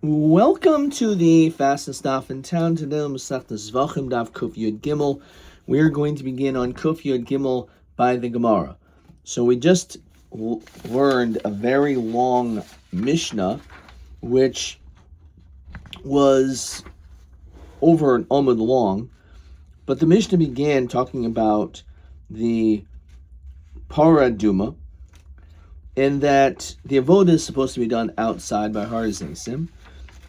Welcome to the fastest stop in town. Today, Masechta Zevachim Daf Kuf Yud Gimel. We are going to begin on Kuf Yud Gimel by the Gemara. So we just learned a very long Mishnah, which was over an Amud long, but the Mishnah began talking about the Paraduma, and that the avodah is supposed to be done outside by Har Zevachim.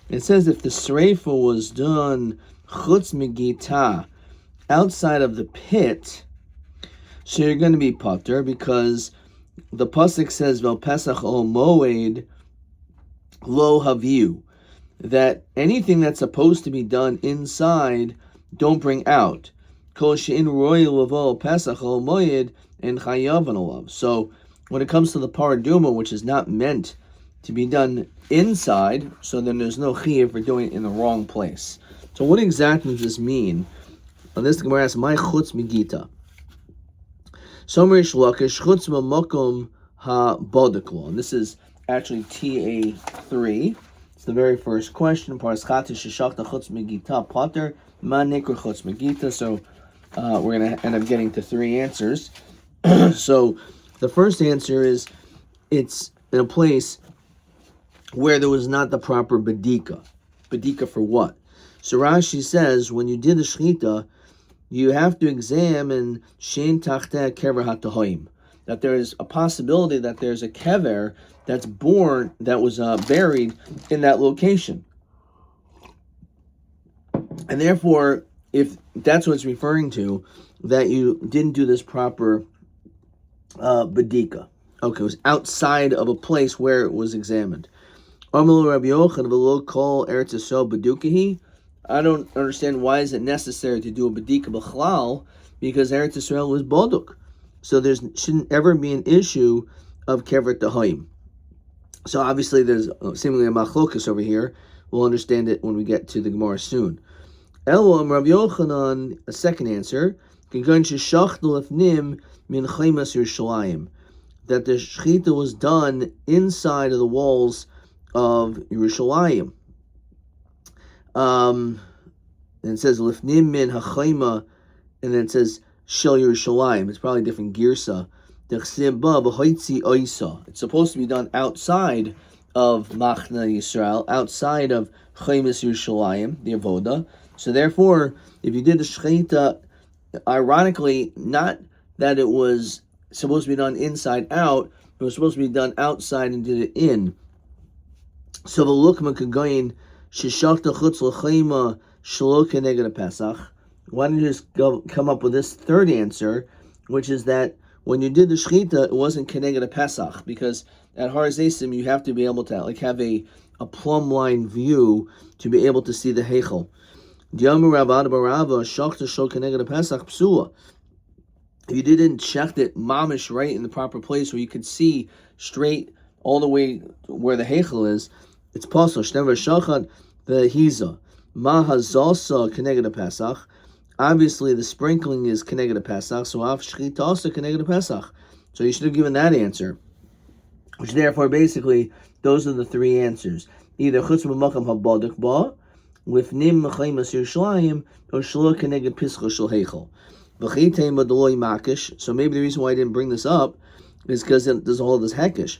It says if the sreifa was done chutz megita, outside of the pit, so you're going to be pater, because the pasuk says vel pesach ol moed lo haviu, that anything that's supposed to be done inside, don't bring out. Kol she'in royal lavol pesach ol moed and chayavan olav. So when it comes to the paraduma, which is not meant to be done inside, so then there's no chiyuv for doing it in the wrong place. So what exactly does this mean? On this, the Gemara asks, "My chutz megita." Somer shlokish chutz makom ha bodeklo, and this is actually TA3. It's the very first question. Paraschati sheshachta chutz megita pater ma nikra chutz megita. So we're going to end up getting to three answers. So the first answer is it's in a place where there was not the proper bedika. Bedika for what? So Rashi says, when you did the shechita, you have to examine shein tachteh kever hatahoim, that there is a possibility that there's a kever that's born, that was buried in that location. And therefore, if that's what it's referring to, that you didn't do this proper bedika. Okay, it was outside of a place where it was examined. I don't understand why is it necessary to do a bedika b'chlal, because Eretz Yisrael was boduk. So there shouldn't ever be an issue of kever tahoim. So obviously there's seemingly a machlokas over here. We'll understand it when we get to the Gemara soon. Elam Rabbi Yochanan, a second answer, that the shechita was done inside of the walls of Yerushalayim. And it says lifnim min hachayma, and then it says shel Yerushalayim. It's probably a different girsa. It's supposed to be done outside of Machna Yisrael, outside of Chaymas Yerushalayim, the avoda. So therefore, if you did the shechita, ironically, not that it was supposed to be done inside out, but it was supposed to be done outside and did it in. So the lukma kagayin sheshachta chutz l'chayma shelo keneged Pesach. Why don't you just come up with this third answer, which is that when you did the shechita, it wasn't keneged Pesach, because at Har Zevachim you have to be able to have a plumb line view to be able to see the heichel. Diamu Rabba Barava shachta shelo keneged Pesach psula. If you didn't shecht it mamish right in the proper place where you could see straight all the way where the heichel is, it's possible. Shnever shachat the hiza mahazasa keneged Pesach. Obviously, the sprinkling is keneged Pesach, so af shchita also keneged Pesach. So you should have given that answer. Which therefore, basically, those are the three answers: either chutz b'makam habadik ba, lifnim mechaymas Yerushalayim, or shelo keneged pischa shel heichel. V'chitei madoloi makish. So maybe the reason why I didn't bring this up is because there's all this hekish,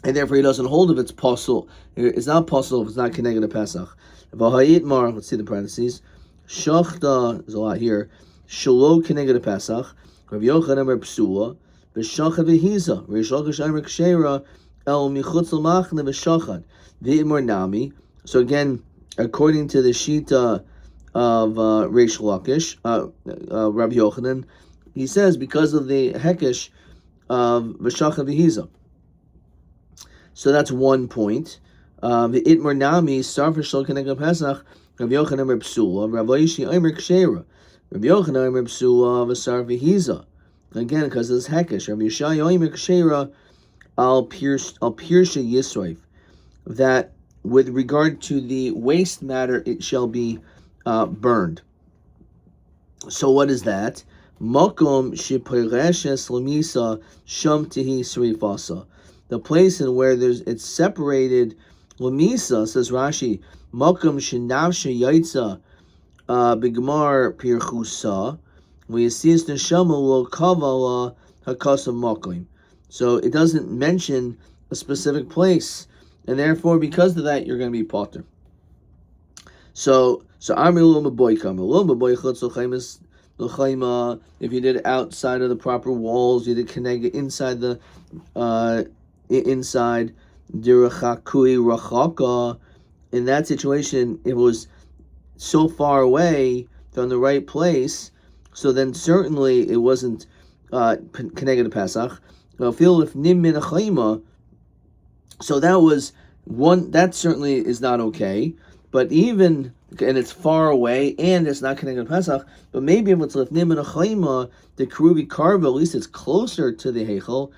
and therefore he doesn't hold if it's possible. It's not possible if it's not connected to Pesach. V'ha'itmar, let's see the parentheses. Shachta, there's a lot here. Shelo connected to Pesach. Rav Yochanan Rav Psula. V'shachad v'hiza. Reish Lakish Amar Kshera. El michutz l'machne v'shachad. V'itmar nami. So again, according to the shita of Reish Lakish, Rabbi Yochanan, he says because of the hekesh of v'shachad v'hiza. So that's one point. The itmar nami sarfa shel keneged Pesach. Rabbi Yochanan Reb Psula. Rabbi Yishi Omer Kshera. Rabbi Yochanan Reb Psula v'sar v'hiza. Again, because of this hekesh. Rabbi Yishai Omer Kshera al pirsha yisroif. That with regard to the waste matter, it shall be burned. So what is that? Makom shepereshes lemisa sham tihi srifasa. The place in where it's separated Lamisa, says Rashi, Makam Shinavsha Yaitza Bigmar Pirchusa, Weyasis Neshama Lo Kavala Hakasa Makim. So it doesn't mention a specific place, and therefore, because of that, you're going to be potter. So Amri Lo Maboykam, Lo Maboychatz L'chaimas L'chaima. If you did it outside of the proper walls, you did connect it inside the inside Dirachakui Rachaka. In that situation, it was so far away from the right place, so then certainly it wasn't connected to Pesach. Feel if nim min achayma, so that was one. That certainly is not okay. But even, and it's far away and it's not connected to Pesach. But maybe if it's left nim min achayma, the keruvi karva, at least it's closer to the heichel.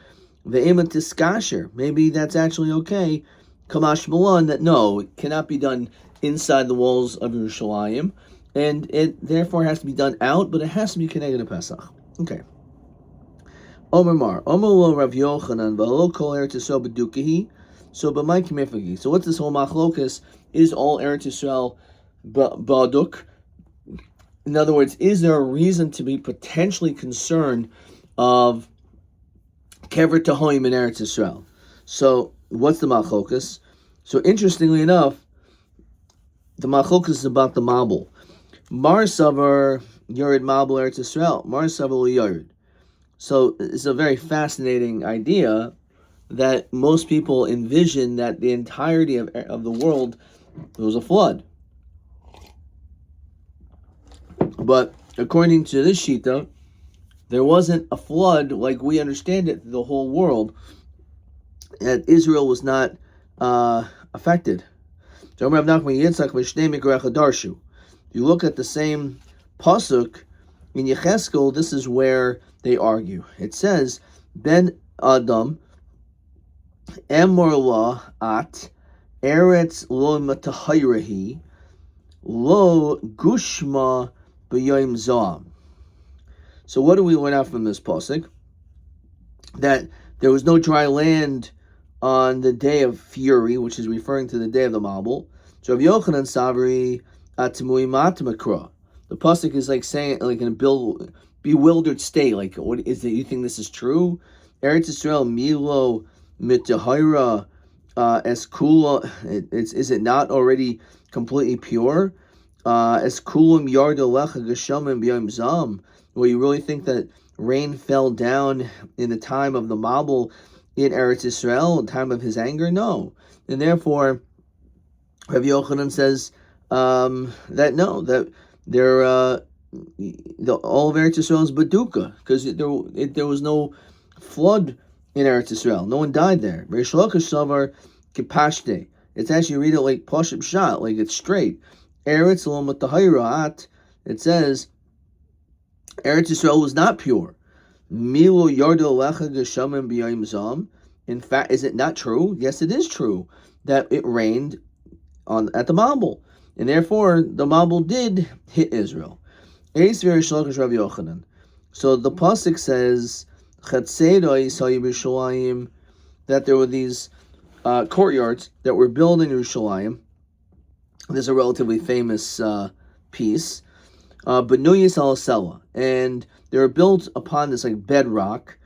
The emat tiskasher, maybe that's actually okay. Kamash Malan, that no, it cannot be done inside the walls of Yerushalayim, and it therefore has to be done out, but it has to be connected to Pesach. Okay. Omer Mar, Omer lo Rav Yochanan, v'lo kol Eretz Yisrael b'dukahi, so b'may kimifagi. So what's this whole machlokas? Is all Eretz Yisrael b'aduk? In other words, is there a reason to be potentially concerned of kever tahoim in Eretz Yisrael? So what's the machlokas? So interestingly enough, the machlokas is about the mabul. Mar savar yored mabul Eretz Yisrael. Mar savar yored. So it's a very fascinating idea that most people envision that the entirety of the world, there was a flood. But according to this shita, there wasn't a flood like we understand it, the whole world, that Israel was not affected. You look at the same pasuk in Yecheskel, this is where they argue. It says, Ben Adam Emor at Eretz lo matahayrehi lo gushma b'yom zam. So what do we learn out from this pasuk? That there was no dry land on the day of fury, which is referring to the day of the Mabul. So Rav Yochanan Savri Atmui Matmakra. The pasuk is like saying, like in a bewildered state, like, what is it? You think this is true? Eretz Yisrael Milo Mitahira Eskula. Is it not already completely pure? Eskulam Yarda Lecha Geshamim B'Yom Zam. Well, you really think that rain fell down in the time of the Mabul in Eretz Yisrael, the time of his anger? No. And therefore, Rabbi Yochanan says that no, that there all of Eretz Yisrael is Baduka, because there was no flood in Eretz Yisrael. No one died there. Reish Lakish Savar Kipashte. It's actually, read it like Pashib Shot, like it's straight. Eretz Lo Matahayrat. It says Eretz Yisrael was not pure. Milo Yardo Lecha Geshamim B'Yom Zam. In fact, is it not true? Yes, it is true that it rained at the Mabul, and therefore the Mabul did hit Israel. So the pasuk says that there were these courtyards that were built in Yerushalayim. There's a relatively famous piece, Benuyas al Sela, and they were built upon this like bedrock,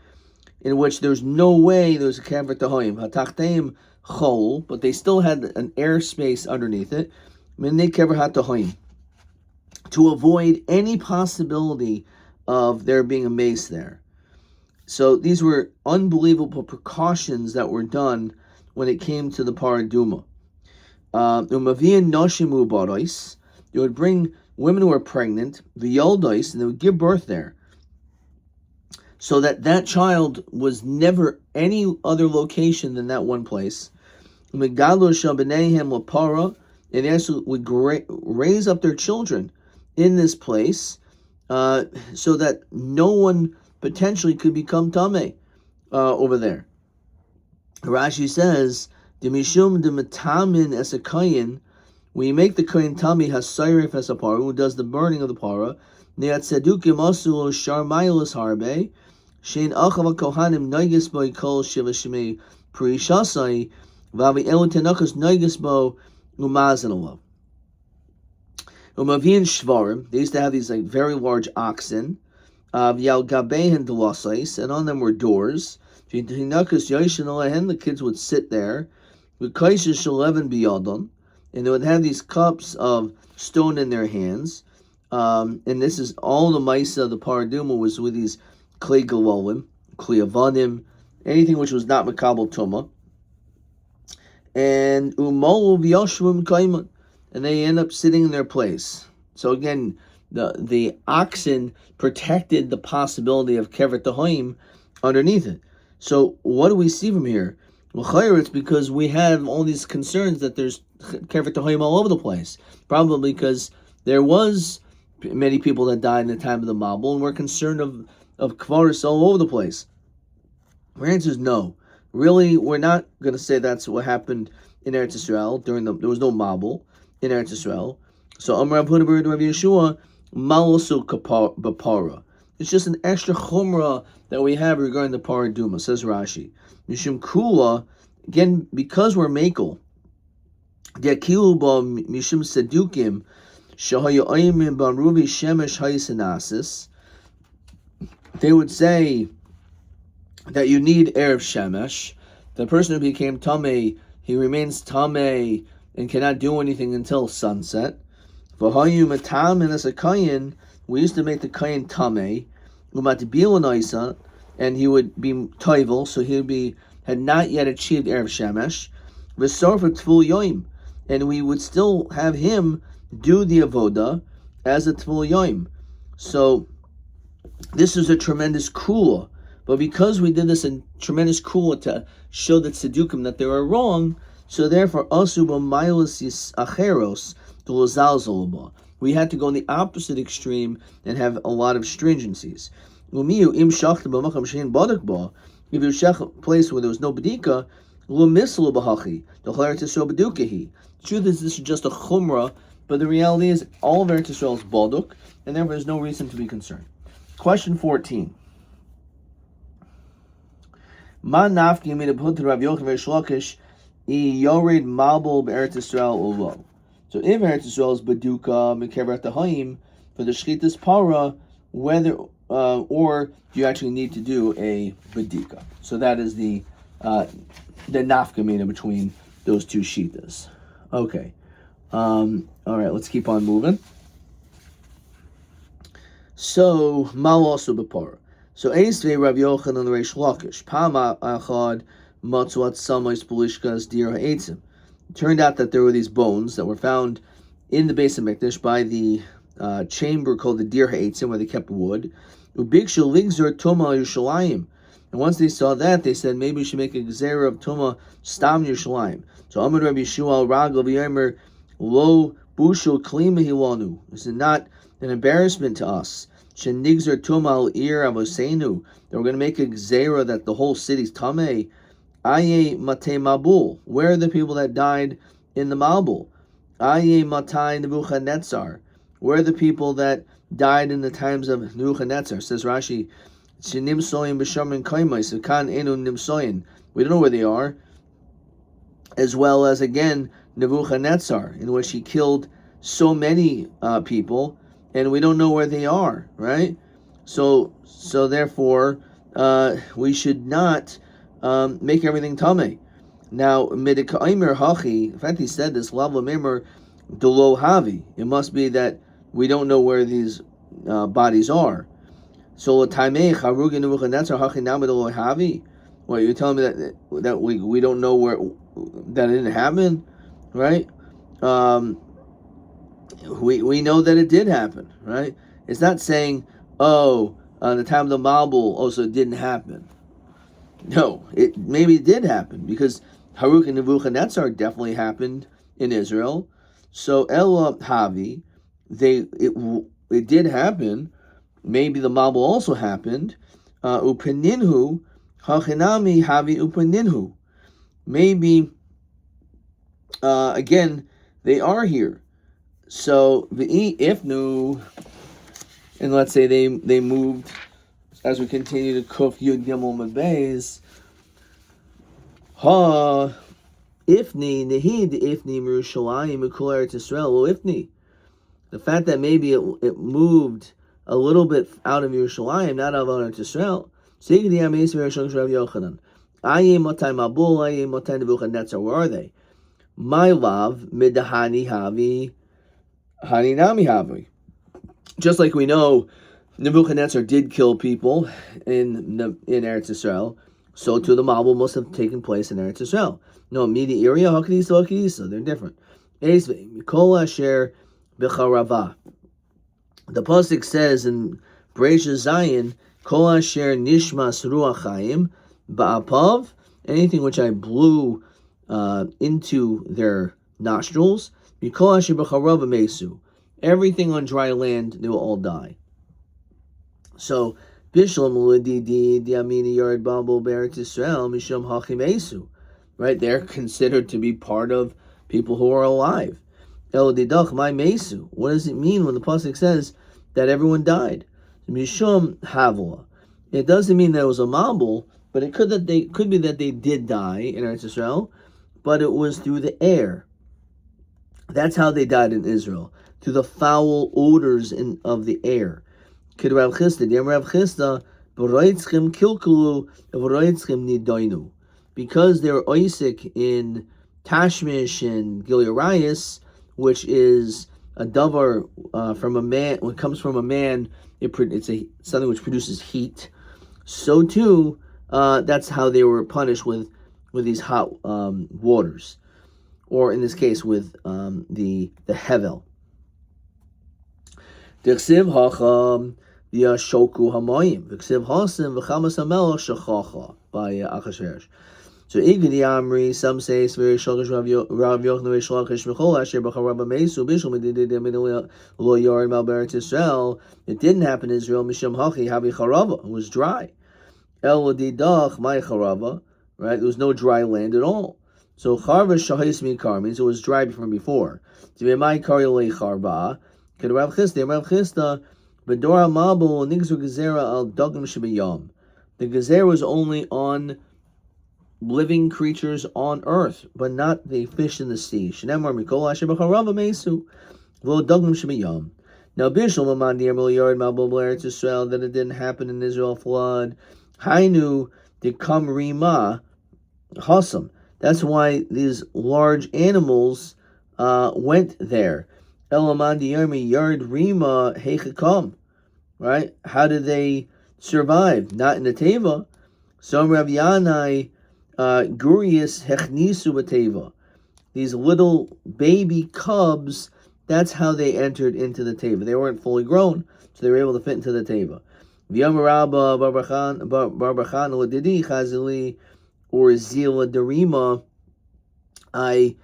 in which there's no way there was a kever tahoim. Hatachteim chol, but they still had an airspace underneath it. Minei kever hatahoim, to avoid any possibility of there being a mace there. So these were unbelievable precautions that were done when it came to the paraduma. Umavian noshimu barais, they would bring women who were pregnant, the yoldois, and they would give birth there, so that child was never any other location than that one place. And they also would raise up their children in this place, so that no one potentially could become tameh over there. Rashi says, "Demishum dematamin as a kayin." When you make the kayin tameh hasayrif as a para, who does the burning of the para, neat sedukim asulo sharmaylos harbe. Shein achav kohanim noigis by kol shiva shemei prishasai Vavi elu tenachas noigas bo umazin alav. Umavin shvarim. They used to have these like very large oxen. Yal gabehen delasais, and on them were doors. The kids would sit there. And they would have these cups of stone in their hands. And this is all the Maisa of the Paraduma was with these Klei Galolim, Klei Avanim, anything which was not Makabal Tuma. And Umol V'Yoshvim Kaiman. And they end up sitting in their place. So again, the oxen protected the possibility of Kever Tahoim underneath it. So what do we see from here? Well, it's because we have all these concerns that there's Kever Tahoim all over the place. Probably because there was many people that died in the time of the Mabul, and we're concerned of Kvaris all over the place. My answer is no. Really, we're not going to say that's what happened in Eretz Yisrael there was no Mabul in Eretz Yisrael. So Amar Rav Huna bar Rav Yeshua, Malosu Bapara. It's just an extra chumrah that we have regarding the Paraduma, says Rashi. Mishum Kula, again, because we're Makel, Gekilu ba Mishum Sedukim, Shahayu Ayimim Banruvi Shemesh Haisanasis, they would say that you need Erev Shemesh. The person who became Tameh, he remains Tameh and cannot do anything until sunset. V'hayu Matam and as a Kayin, we used to make the Kayin Tameh, and he would be toivel, so he had not yet achieved Erev Shemesh. V'sorfa Tvul Yoim, and we would still have him do the avoda as a Tvul Yoim. So this is a tremendous kula, but because we did this in tremendous kula to show that Sedukim that they were wrong, so therefore asuba mailis acheros to lozalzolaba. We had to go in the opposite extreme and have a lot of stringencies. If you shech a place where there was no bedika, the truth is this is just a chumrah, but the reality is all of Eretz Yisrael is baduk, and therefore there's no reason to be concerned. Question 14. Ma nafki mi put Rav Yochanan v'Shlokish yored mabul be'Eretz Yisrael ulo. So if Eretz Yisrael is Baduka, Mekever Tahaim, for the Shchitas Para, whether, or do you actually need to do a Badika? So that is the nafkamina between those two Shitas. Okay. All right, let's keep on moving. So, Mal also Bapara. So, Eisve Rav Yochanan and Reish Lakish, Pama Achad, Matzuat Samais Polishkas Dir Ha'etzim. It turned out that there were these bones that were found in the base of Mikdash by the chamber called the Dir Ha'etzim, where they kept wood. Ubikshu Ligzer Tuma Yerushalayim. And once they saw that, they said, maybe we should make a Gzera of Tuma Stam Yerushalayim. So Amar Rabbi Yeshua Ragel V'Yomer Lo Bushu Klima Hilanu. This is not an embarrassment to us. Shenigzer Tuma Al Ir Avosenu. That we're going to make a Gzera that the whole city's Tameh. Aye Matei Mabul. Where are the people that died in the Mabul? Aye Matai Nebuchadnezzar. Where are the people that died in the times of Nebuchadnezzar? Says Rashi, Nimsoyin B'Shamin Kaimais, Kan Enu Nimsoyin. We don't know where they are. As well as, again, Nebuchadnezzar, in which he killed so many people, and we don't know where they are, right? So therefore, we should not make everything tamei. Now, Midikaimer Hachi, in fact, he said this, Lava Mimer Delo Havi. It must be that we don't know where these bodies are. So, Taimei Harugi Nebuchadnezzar Hachi Namadelo Havi. What, you're telling me that we don't know where that it didn't happen, right? We know that it did happen, right? It's not saying, the time of the Mabul also didn't happen. No, maybe it did happen, because Haruk and Nebuchadnezzar definitely happened in Israel. So Ella Havi, it did happen. Maybe the Mabul also happened. Upeninhu Hachinami Havi Upeninhu. Maybe again they are here. So the ifnu, and let's say they moved as we continue to Kuf Yud Gimel Medbeis. Ifni nehid ifni Yerushalayim mikol Eretz Yisrael. Well, ifni, the fact that maybe it moved a little bit out of Yerushalayim, not out of Eretz Yisrael. Sigdi Ameis Yerushalayim Rav Yochanan. Ayim Matai Mabul, Ayim Matai Nebuchadnezzar. Where are they? My love, midahani havi, hani nami havi. Just like we know, Nebuchadnezzar did kill people in Eretz Yisrael, so too the Mabul must have taken place in Eretz Yisrael. No, midi area hakadisa, they're different. Mikol asher b'charava. The pasuk says in Bereishis Zayin, Kol asher nishmas ruach chaim ba'apav, anything which I blew into their nostrils, Mikol asher b'charava mesu. Everything on dry land, they will all die. So, Bishlam l'didi diamini yard bambul be'eretz Yisrael mishum hachim esu. Right, they're considered to be part of people who are alive. El didach my mesu. What does it mean when the pasuk says that everyone died? Mishum havla. It doesn't mean that it was a mabul, but it could be that they did die in Eretz Yisrael, but it was through the air. That's how they died in Israel, through the foul odors of the air. Kid Rav Chisda, the Rav Chisda, b'roitzchem kilkulu, b'roitzchem nidoinu. Because they were Isaac in Tashmish and Gilearayas, which is a davar from a man. When it comes from a man, it's something which produces heat. So too, that's how they were punished with these hot waters, or in this case with the hevel. D'chsiv hacham v'yashoku hamayim v'chsiv hasim v'chamas hamelach shechacha by Achashverosh. So Igdi Amri, some say it's very shulgish Rav Yochanan Shlachish Michol Asher B'Charab Mesu Bishul Medidid Lo Yard Mal Beretz Yisrael. It didn't happen in Israel. Mishum Hachi Havi Charava. It was dry. El Didach My Charava. Right, there was no dry land at all. So Charva Shahis Mikar means it was dry from before. To be my Karyole Charba. Could Rav Chisda Bedora Mabul Nigzu Gezerah Al Dagim Shebiyam. The Gezer was only on living creatures on earth, but not the fish in the sea. Now Bishul Yard that it didn't happen in Israel flood. Hainu Dikam Rima Hasam. That's why these large animals went there. Elaman Yomi Yard Rima Heichakam. Right? How did they survive? Not in the Teva. So Rav Yanai Gurius Hechnisu Bateva. These little baby cubs, that's how they entered into the Teva. They weren't fully grown, so they were able to fit into the Teva. V'yamarabba Barbachan Ladidi Chazili or Zila Darima. I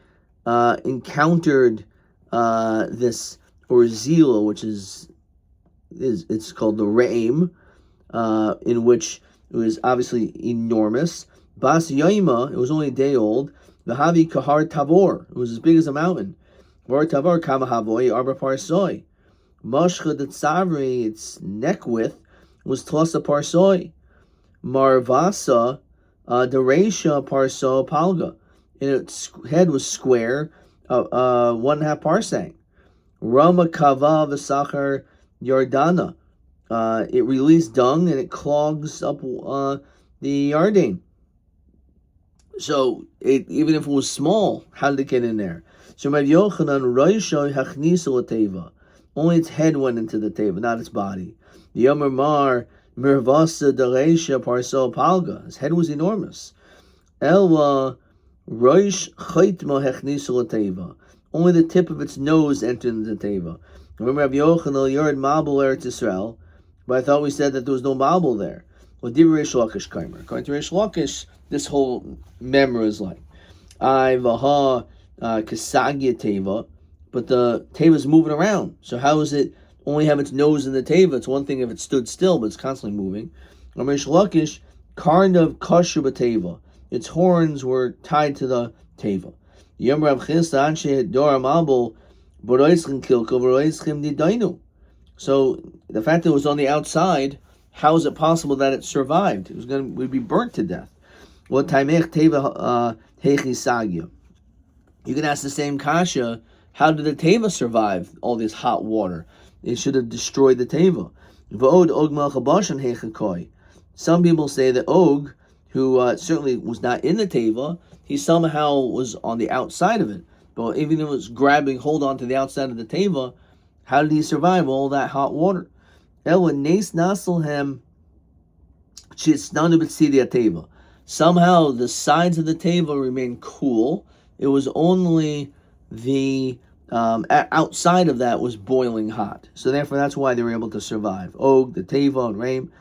encountered this Orzila, which is it's called the Re'im, in which it was obviously enormous. Bas Yaima, it was only a day old. Vahavi Kahar Tavor, it was as big as a mountain. Var Tavor Kamahavoy Arba Parsoi. Mashcha Tzavri, its neck width was Tlasa Parsoi. Marvasa Deresha Parso Palga, and its head was square, 1.5 parsang. Rama Kava Vesachar Yardana, it released dung and it clogs up the Yarden. So even if it was small, how did it get in there? So Rav Yochanan Roisho Hachnisu Teva, only its head went into the Teva, not its body. The Yomer Mar Mirvasa Deresha Parso Palga, his head was enormous. Elwa Roish Chaytma Hechnisu Teva, only the tip of its nose entered into the Teva. Remember Rav Yochanan Yard Mabul Eretz Yisrael, but I thought we said that there was no Mabul there. Well, Divrei Reish Lakish Kaimer. According to Reish Lakish, this whole memra is like I Vaha Kasagya Teva, but the Teva is moving around. So how is it only have its nose in the Teva? It's one thing if it stood still, but it's constantly moving. Reish Lakish Karnav Kasher Teva. Its horns were tied to the Teva. Yom Rav Chisda Anshe Dora Mabul Boroischim Kilko Boroischim Didainu. So the fact that it was on the outside, how is it possible that it survived? It would be burnt to death. What Taimech Teva Hechisagya. You can ask the same kasha, how did the teva survive all this hot water? It should have destroyed the teva. Some people say that Og, who certainly was not in the teva, he somehow was on the outside of it. But even if it was grabbing hold on to the outside of the teva, how did he survive all that hot water? Somehow the sides of the teva remained cool. It was only the outside of that was boiling hot. So therefore, that's why they were able to survive. Og, the teva, and rain.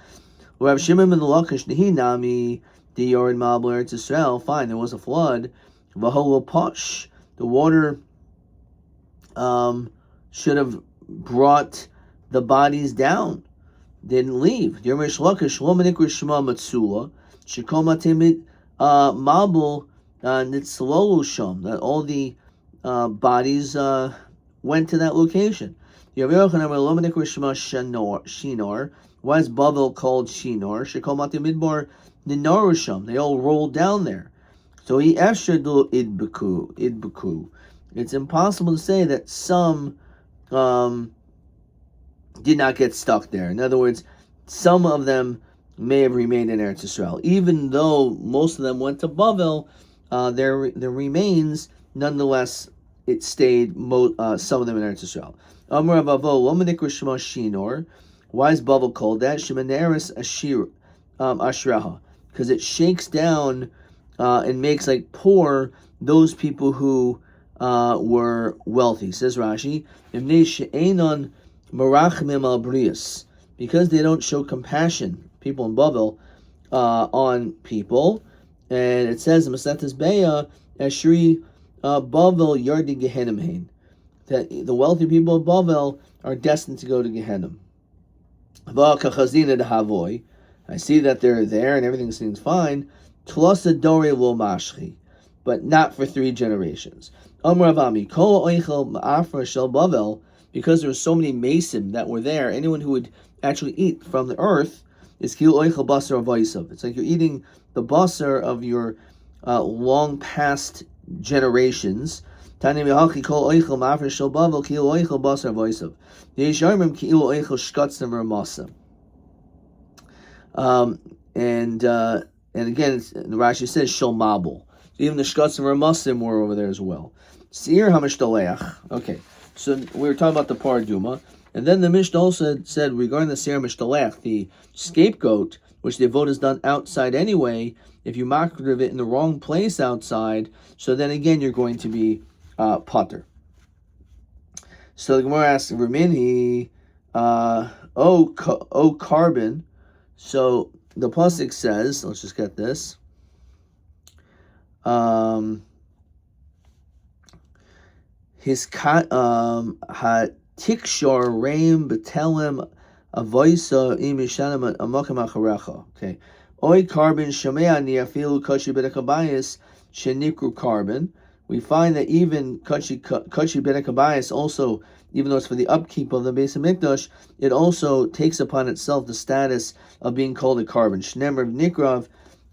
Rav Shimon and the Lakish Nami, the Yorin Mabler to Israel. Fine, there was a flood. Vaholo Posh, the water should have brought the bodies down. Didn't leave. Yermish Lakish Lomanikr Shema Matsula, Shikoma Timid Mabul Nitzlolu Shom, that all the bodies went to that location. Shinor. Why is Bavel called Shinor? Shekomati Midbar Ninarusham. They all rolled down there. So he Eshadu Idbuku. It's impossible to say that some did not get stuck there. In other words, some of them may have remained in Eretz Yisrael. Even though most of them went to Bavel, there remains, nonetheless, it stayed some of them in Eretz Yisrael. Amar Avavo Lomanikr Shema Shinor. Why is Bavel called that? Shemaneris Ashraha, because it shakes down and makes like poor those people who were wealthy. Says Rashi, because they don't show compassion, people in Bavel, on people. And it says in Masetes Beya, Ashri Bavel Yardi Gehenim, that the wealthy people of Bavel are destined to go to Gehenim. I see that they're there and everything seems fine. Tlosa Dore lo mashchi, but not for 3 generations. Amar Avami Kol Oichel Ma'afra Shel Bavel, because there were so many mason that were there. Anyone who would actually eat from the earth is Kil Oichel Basar Avaisav. It's like you're eating the basar of your long past generations. Tani Mihachi Kol Oichel Ma'afra Shel Bavel Kil Oichel Basar Avaisav. And again, the Rashi says Shel Mabul. Even the Shkatzim Ramasim were over there as well. Seir Hamishtalech. Okay, so we were talking about the Paraduma, and then the Mishnah also said regarding the Seir Hamishtalech, the scapegoat, which the vote is done outside anyway. If you makriv it in the wrong place outside, so then again you're going to be potter. So the Gemara asks, Ramini, carbon. So the pasuk says, let's just get this. His hatikshor reim betelim avoisa imishanim amakim acharecha. Okay. Oi carbon shamea niafilu kachi bedekabayis shenikru carbon. We find that even Kachi Benekabayis also, even though it's for the upkeep of the Beis Hamikdash, it also takes upon itself the status of being called a carbon. Shnemer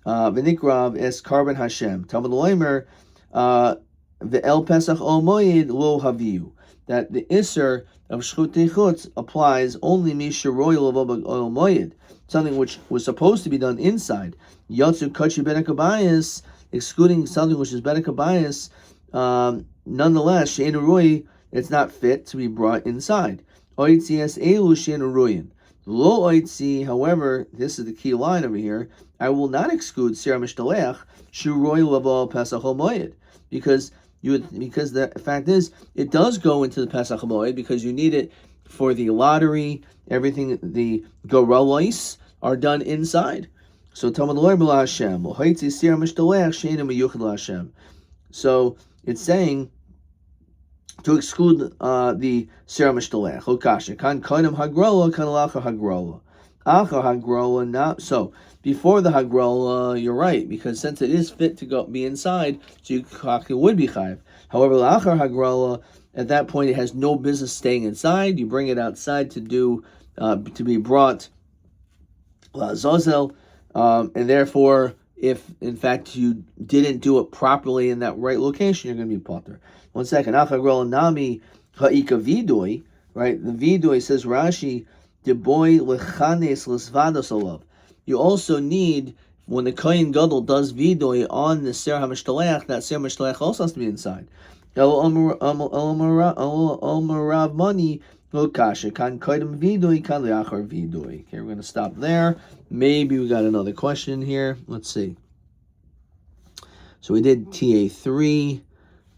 v'nikrav es carbon Hashem. Talmud Leimer ve'el Pesach ol moed lo haviu. That the Isser of Shchut Chutz applies only misha royal of ol moed, something which was supposed to be done inside. Yatsu Kachi Benekabayis, excluding something which is Benekabayis, nonetheless, she'enu roi, it's not fit to be brought inside. Oitzi es elu she'enu royin. Lo oitzi, however, this is the key line over here, I will not exclude Sir Mishtalech, shu roi levo Pesach HaMoed, because the fact is, it does go into the Pesach HaMoed, because you need it for the lottery, everything, the goralois are done inside. So Talmud Lo B'la Hashem, Oitzi Sir Mishtalech she'enu miyuchad Hashem. So it's saying to exclude the Sira Mishtalech. Okasha. Kan koinem hagrola, kan lacha hagrola. Acha hagrola, not so. Before the hagrola, you're right, because since it is fit to be inside, so it would be chayiv. However, lacha hagrola, at that point, it has no business staying inside. You bring it outside to be brought zozel, and therefore if in fact you didn't do it properly in that right location, you're going to be potter. 1 second. Achagol nami ha'ika vidui, right? The vidui says Rashi, the boy lechanes lesvados olav. You also need, when the kohen gadol does vidui on the ser hamishtalech, that ser hamishtalech also has to be inside. El omarav money lokasha kan koydem vidui kan leachar vidui. Okay, we're going to stop there. Maybe we got another question here. Let's see. So we did TA3.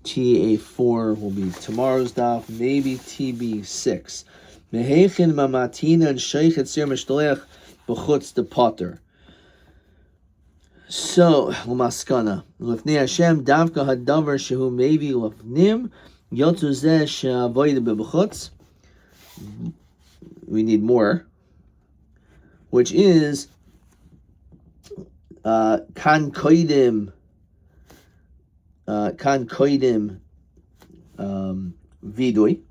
TA4 will be tomorrow's daf. Maybe TB6. Mehechin mamatina and sheichet sir mishtolech b'chutz de potter. So, l'maskana. L'fnei Hashem davka hadavar shehu mevi l'fnim yotzu zeh she'avoyde b'chutz. We need more, which is kan koidim vidui.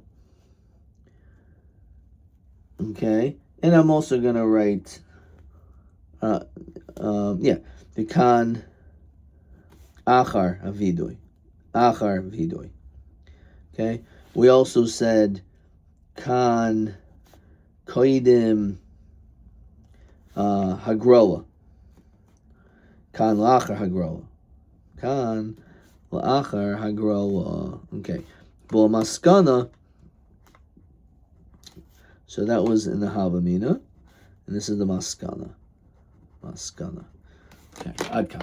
Okay, and I'm also gonna write the kan achar vidui. Okay, we also said kan koidim hagrola. Kan lachar hagrola. Kan lachar hagrola. Okay. Bo maskana. So that was in the Havamina. And this is the maskana. Okay. Adkan.